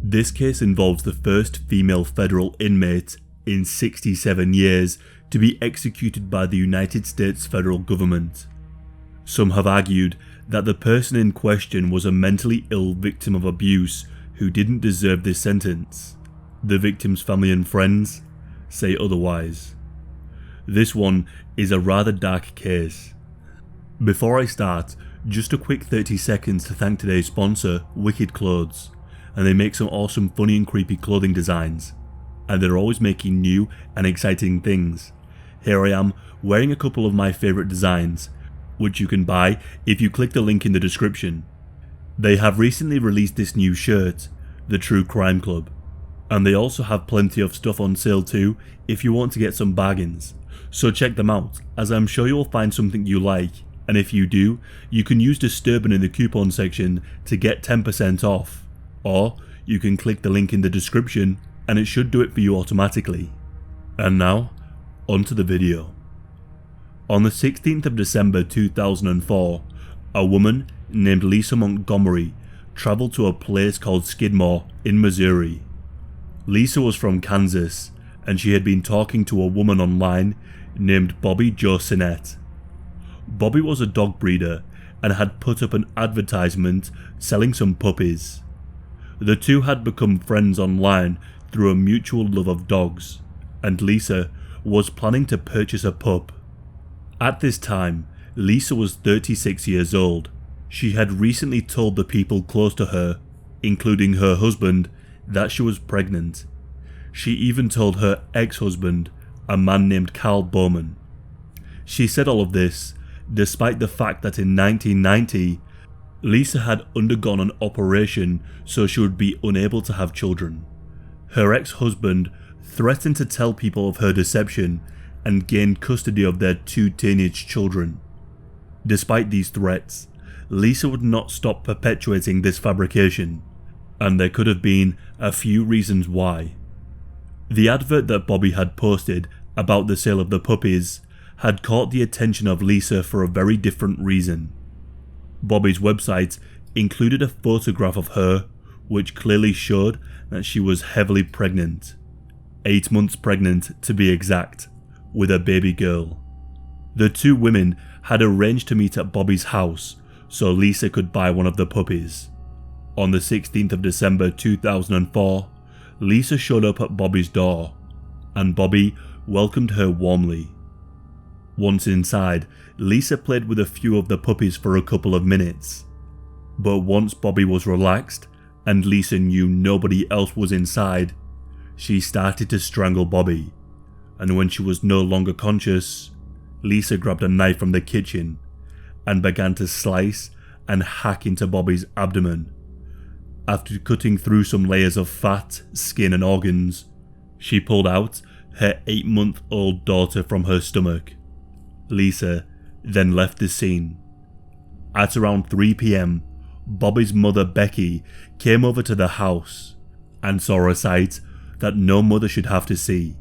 This case involves the first female federal inmate in 67 years to be executed by the United States federal government. Some have argued that the person in question was a mentally ill victim of abuse who didn't deserve this sentence. The victim's family and friends say otherwise. This one is a rather dark case. Before I start, just a quick 30 seconds to thank today's sponsor, Wicked Clothes, and they make some awesome funny and creepy clothing designs, and they're always making new and exciting things. Here I am wearing a couple of my favourite designs, which you can buy if you click the link in the description. They have recently released this new shirt, the True Crime Club, and they also have plenty of stuff on sale too if you want to get some bargains. So check them out, as I'm sure you'll find something you like, and if you do, you can use Disturbing in the coupon section to get 10% off, or you can click the link in the description and it should do it for you automatically. And now, onto the video. On the 16th of December 2004, a woman named Lisa Montgomery travelled to a place called Skidmore in Missouri. Lisa was from Kansas, and she had been talking to a woman online named Bobbie Jo Stinnett. Bobbie was a dog breeder and had put up an advertisement selling some puppies. The two had become friends online through a mutual love of dogs, and Lisa was planning to purchase a pup. At this time, Lisa was 36 years old. She had recently told the people close to her, including her husband, that she was pregnant. She even told her ex-husband, a man named Carl Bowman. She said all of this despite the fact that in 1990, Lisa had undergone an operation so she would be unable to have children. Her ex-husband threatened to tell people of her deception and gain custody of their two teenage children. Despite these threats, Lisa would not stop perpetuating this fabrication, and there could have been a few reasons why. The advert that Bobbie had posted about the sale of the puppies had caught the attention of Lisa for a very different reason. Bobbie's website included a photograph of her which clearly showed that she was heavily pregnant. 8 months pregnant to be exact, with a baby girl. The two women had arranged to meet at Bobbie's house so Lisa could buy one of the puppies. On the 16th of December 2004, Lisa showed up at Bobbie's door, and Bobbie welcomed her warmly. Once inside, Lisa played with a few of the puppies for a couple of minutes. But once Bobbie was relaxed, and Lisa knew nobody else was inside, she started to strangle Bobbie, and when she was no longer conscious, Lisa grabbed a knife from the kitchen and began to slice and hack into Bobbie's abdomen. After cutting through some layers of fat, skin and organs, she pulled out her 8-month-old daughter from her stomach. Lisa then left the scene. At around 3 PM, Bobbie's mother Becky came over to the house and saw a sight that no mother should have to see.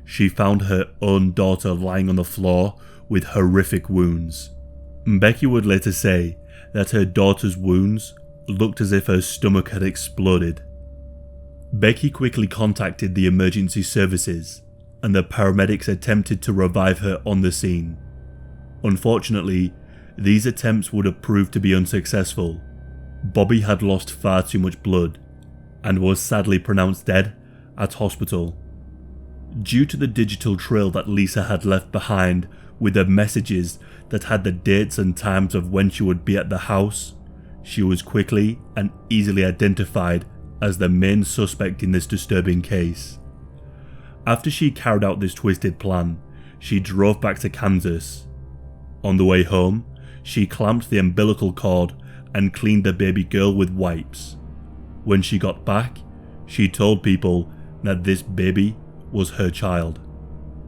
She found her own daughter lying on the floor with horrific wounds. Becky would later say that her daughter's wounds looked as if her stomach had exploded. Becky quickly contacted the emergency services, and the paramedics attempted to revive her on the scene. Unfortunately, these attempts would have proved to be unsuccessful. Bobbie had lost far too much blood, and was sadly pronounced dead at hospital. Due to the digital trail that Lisa had left behind with the messages that had the dates and times of when she would be at the house, she was quickly and easily identified as the main suspect in this disturbing case. After she carried out this twisted plan, she drove back to Kansas. On the way home, she clamped the umbilical cord and cleaned the baby girl with wipes. When she got back, she told people that this baby was her child.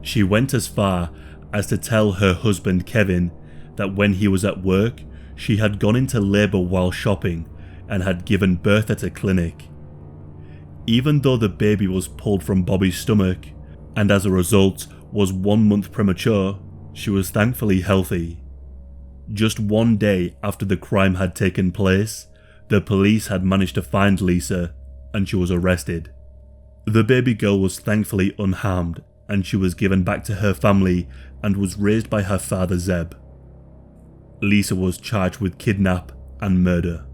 She went as far as to tell her husband Kevin that when he was at work, she had gone into labour while shopping and had given birth at a clinic. Even though the baby was pulled from Bobbie's stomach, and as a result was 1 month premature, she was thankfully healthy. Just 1 day after the crime had taken place, the police had managed to find Lisa and she was arrested. The baby girl was thankfully unharmed, and she was given back to her family and was raised by her father Zeb. Lisa was charged with kidnap and murder.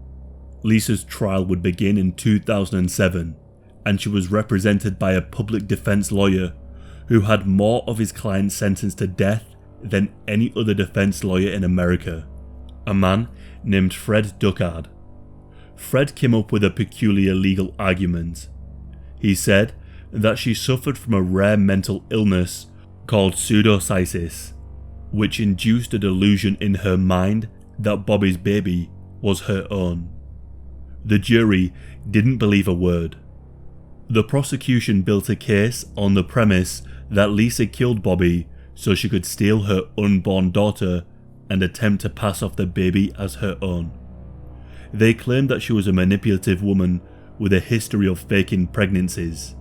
Lisa's trial would begin in 2007, and she was represented by a public defense lawyer who had more of his clients sentenced to death than any other defense lawyer in America, a man named Fred Duckard. Fred came up with a peculiar legal argument. He said that she suffered from a rare mental illness called pseudopsychosis, which induced a delusion in her mind that Bobbie's baby was her own. The jury didn't believe a word. The prosecution built a case on the premise that Lisa killed Bobbie so she could steal her unborn daughter and attempt to pass off the baby as her own. They claimed that she was a manipulative woman with a history of faking pregnancies.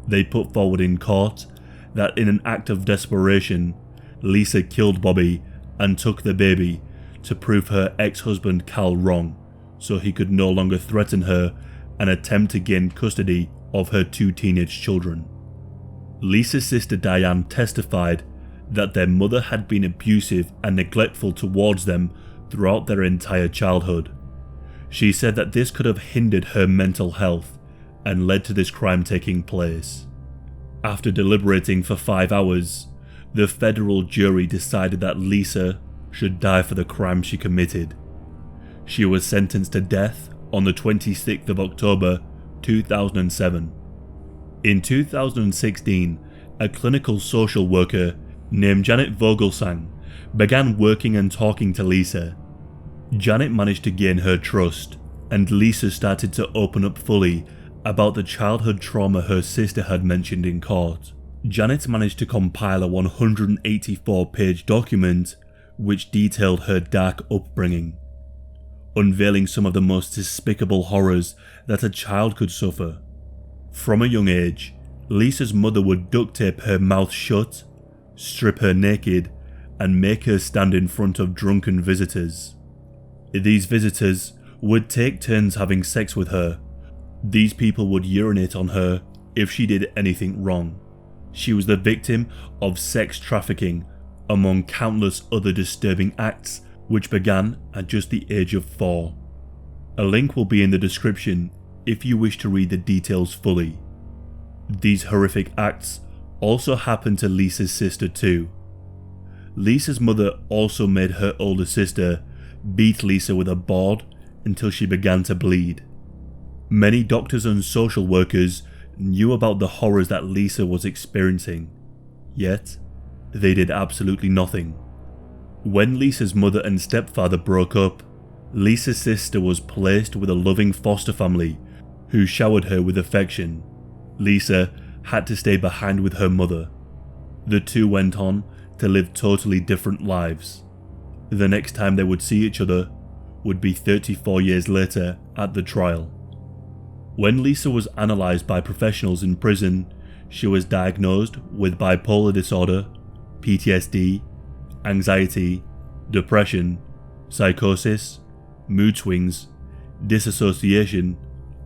They put forward in court that in an act of desperation, Lisa killed Bobbie and took the baby to prove her ex-husband Cal wrong, so he could no longer threaten her and attempt to gain custody of her 2 teenage children. Lisa's sister Diane testified that their mother had been abusive and neglectful towards them throughout their entire childhood. She said that this could have hindered her mental health and led to this crime taking place. After deliberating for 5 hours, the federal jury decided that Lisa should die for the crime she committed. She was sentenced to death on the 26th of October 2007. In 2016, a clinical social worker named Janet Vogelsang began working and talking to Lisa. Janet managed to gain her trust, and Lisa started to open up fully about the childhood trauma her sister had mentioned in court. Janet managed to compile a 184-page document which detailed her dark upbringing, unveiling some of the most despicable horrors that a child could suffer. From a young age, Lisa's mother would duct tape her mouth shut, strip her naked, and make her stand in front of drunken visitors. These visitors would take turns having sex with her. These people would urinate on her if she did anything wrong. She was the victim of sex trafficking, among countless other disturbing acts which began at just the age of 4. A link will be in the description if you wish to read the details fully. These horrific acts also happened to Lisa's sister too. Lisa's mother also made her older sister beat Lisa with a board until she began to bleed. Many doctors and social workers knew about the horrors that Lisa was experiencing, yet they did absolutely nothing. When Lisa's mother and stepfather broke up, Lisa's sister was placed with a loving foster family who showered her with affection. Lisa had to stay behind with her mother. The two went on to live totally different lives. The next time they would see each other would be 34 years later at the trial. When Lisa was analysed by professionals in prison, she was diagnosed with bipolar disorder, PTSD, anxiety, depression, psychosis, mood swings, disassociation,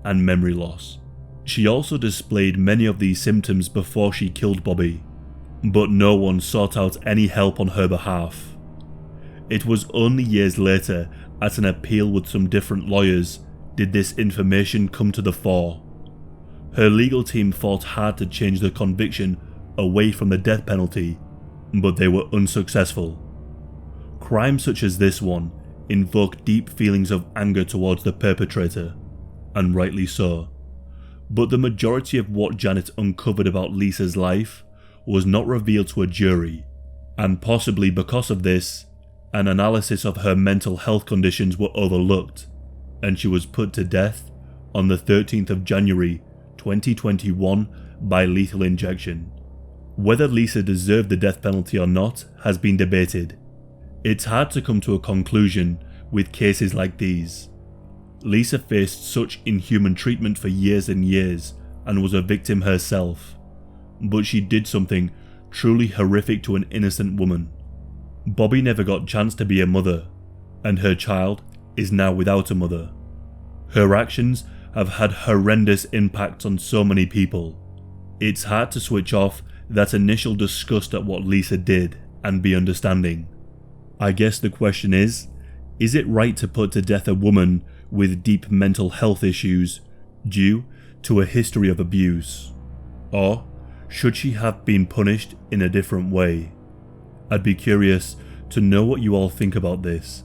and memory loss. She also displayed many of these symptoms before she killed Bobbie, but no one sought out any help on her behalf. It was only years later, at an appeal with some different lawyers, did this information come to the fore. Her legal team fought hard to change the conviction away from the death penalty, but they were unsuccessful. Crimes such as this one invoke deep feelings of anger towards the perpetrator, and rightly so. But the majority of what Janet uncovered about Lisa's life was not revealed to a jury, and possibly because of this, an analysis of her mental health conditions were overlooked, and she was put to death on the 13th of January 2021 by lethal injection. Whether Lisa deserved the death penalty or not has been debated. It's hard to come to a conclusion with cases like these. Lisa faced such inhuman treatment for years and years and was a victim herself, but she did something truly horrific to an innocent woman. Bobbie never got a chance to be a mother, and her child is now without a mother. Her actions have had horrendous impacts on so many people. It's hard to switch off that initial disgust at what Lisa did and be understanding. I guess the question is it right to put to death a woman with deep mental health issues due to a history of abuse? Or should she have been punished in a different way? I'd be curious to know what you all think about this.